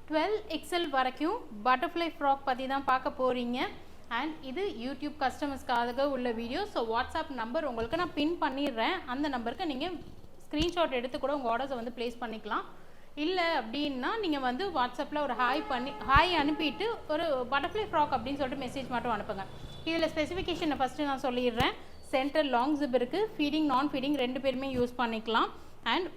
12XL வரைக்கும் butterfly frock பற்றி தான் பார்க்க போகிறீங்க. அண்ட் இது யூடியூப் கஸ்டமர்ஸ்க்காக உள்ள வீடியோ. ஸோ வாட்ஸ்அப் நம்பர் உங்களுக்கு நான் பின் பண்ணிடுறேன். அந்த நம்பருக்கு நீங்கள் ஸ்க்ரீன்ஷாட் எடுத்து கூட உங்கள் ஆர்டர்ஸை வந்து ப்ளேஸ் பண்ணிக்கலாம். இல்லை அப்படின்னா நீங்கள் வந்து வாட்ஸ்அப்பில் ஒரு ஹாய் அனுப்பிட்டு ஒரு பட்டர்ஃப்ளை ஃப்ராக் அப்படின்னு சொல்லிட்டு மெசேஜ் மட்டும் அனுப்புங்க. இதில் ஸ்பெசிஃபிகேஷனை ஃபஸ்ட்டு நான் சொல்லிடுறேன். சென்டர் லாங் ஜிப் இருக்குது, ஃபீடிங் நான் ஃபீடிங் ரெண்டு பேருமே யூஸ் பண்ணிக்கலாம். அண்ட்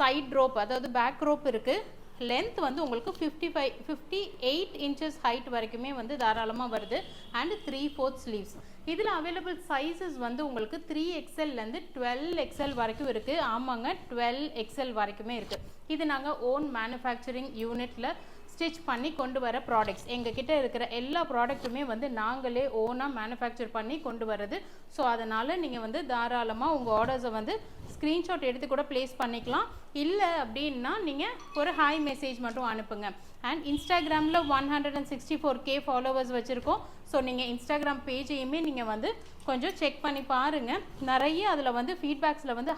சைட் ரோப் அதாவது பேக் ரோப் இருக்குது. லென்த் வந்து உங்களுக்கு 58 இன்ச்சஸ் ஹைட் வரைக்குமே வந்து தாராளமாக வருது. And 3/4 sleeves. இதில் அவைலபிள் சைஸஸ் வந்து உங்களுக்கு 3XLலேருந்து 12XL வரைக்கும் இருக்குது. ஆமாங்க, 12XL வரைக்குமே இருக்குது. இது நாங்கள் ஓன் மேனுஃபேக்சரிங் யூனிட்டில் ஸ்டிச் பண்ணி கொண்டு வர ப்ராடக்ட்ஸ். எங்ககிட்ட இருக்கிற எல்லா ப்ராடக்ட்டுமே வந்து நாங்களே ஓனாக மேனுஃபேக்சர் பண்ணி கொண்டு வரது. ஸோ அதனால் நீங்கள் வந்து தாராளமாக உங்கள் ஆர்டர்ஸை வந்து ஸ்க்ரீன்ஷாட் எடுத்து கூட ப்ளேஸ் பண்ணிக்கலாம். இல்லை அப்படின்னா நீங்கள் ஒரு ஹாய் மெசேஜ் மட்டும் அனுப்புங்க. அண்ட் இன்ஸ்டாகிராமில் 164K ஃபாலோவர்ஸ் வச்சுருக்கோம். ஸோ நீங்கள் இன்ஸ்டாகிராம் பேஜையுமே நீங்கள் வந்து கொஞ்சம் செக் பண்ணி பாருங்கள். நிறைய அதில் வந்து ஃபீட்பேக்ஸில் வந்து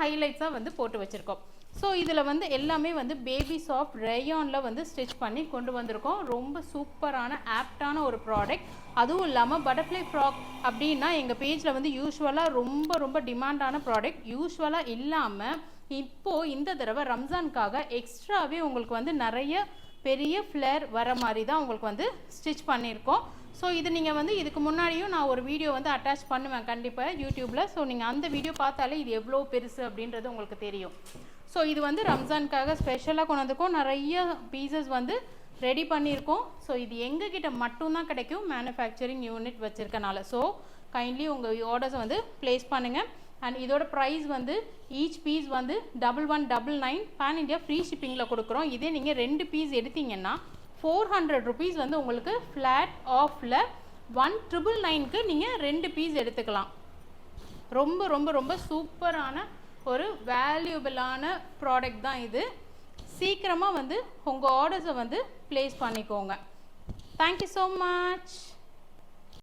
ஹைலைட்ஸாக வந்து போட்டு வச்சுருக்கோம். ஸோ இதில் வந்து எல்லாமே வந்து பேபி சாஃப்ட் ரேயானில் வந்து ஸ்டிச் பண்ணி கொண்டு வந்திருக்கோம். ரொம்ப சூப்பரான ஆப்டான ஒரு ப்ராடக்ட். அதுவும் இல்லாமல் பட்டர்ஃப்ளை ஃப்ராக் அப்படின்னா எங்கள் பேஜில் வந்து யூஸ்வலாக ரொம்ப டிமாண்டான ப்ராடக்ட். யூஸ்வலாக இல்லாமல் இப்போது இந்த தடவை ரம்ஜானுக்காக எக்ஸ்ட்ராவே உங்களுக்கு வந்து நிறைய பெரிய ஃப்ளேர் வர மாதிரி தான் உங்களுக்கு வந்து ஸ்டிச் பண்ணியிருக்கோம். ஸோ இது நீங்கள் வந்து இதுக்கு முன்னாடியும் நான் ஒரு வீடியோ வந்து அட்டாச் பண்ணுவேன் கண்டிப்பாக யூடியூப்பில். ஸோ நீங்கள் அந்த வீடியோ பார்த்தாலே இது எவ்வளோ பெருசு அப்படின்றது உங்களுக்கு தெரியும். ஸோ இது வந்து ரம்ஜானுக்காக ஸ்பெஷலாக கொண்டு வந்திருக்கோம். நிறைய பீசஸ் வந்து ரெடி பண்ணியிருக்கோம். ஸோ இது எங்ககிட்ட மட்டும்தான் கிடைக்கும், மேனுஃபேக்சரிங் யூனிட் வச்சுருக்கனால. ஸோ கைண்ட்லி உங்கள் ஆர்டர்ஸை வந்து ப்ளேஸ் பண்ணுங்கள். அண்ட் இதோட ப்ரைஸ் வந்து ஈச் பீஸ் வந்து 1199 பேன் இண்டியா ஃப்ரீ ஷிப்பிங்கில் கொடுக்குறோம். இதே நீங்கள் 2 பீஸ் எடுத்தீங்கன்னா 400 ருபீஸ் வந்து உங்களுக்கு ஃப்ளாட் ஆஃபில் 1999க்கு நீங்கள் 2 பீஸ் எடுத்துக்கலாம். ரொம்ப சூப்பரான ஒரு வேல்யூபிளான ப்ராடக்ட் தான் இது. சீக்கிரமாக வந்து உங்கள் ஆர்டர்ஸை வந்து ப்ளேஸ் பண்ணிக்கோங்க. Thank you so much.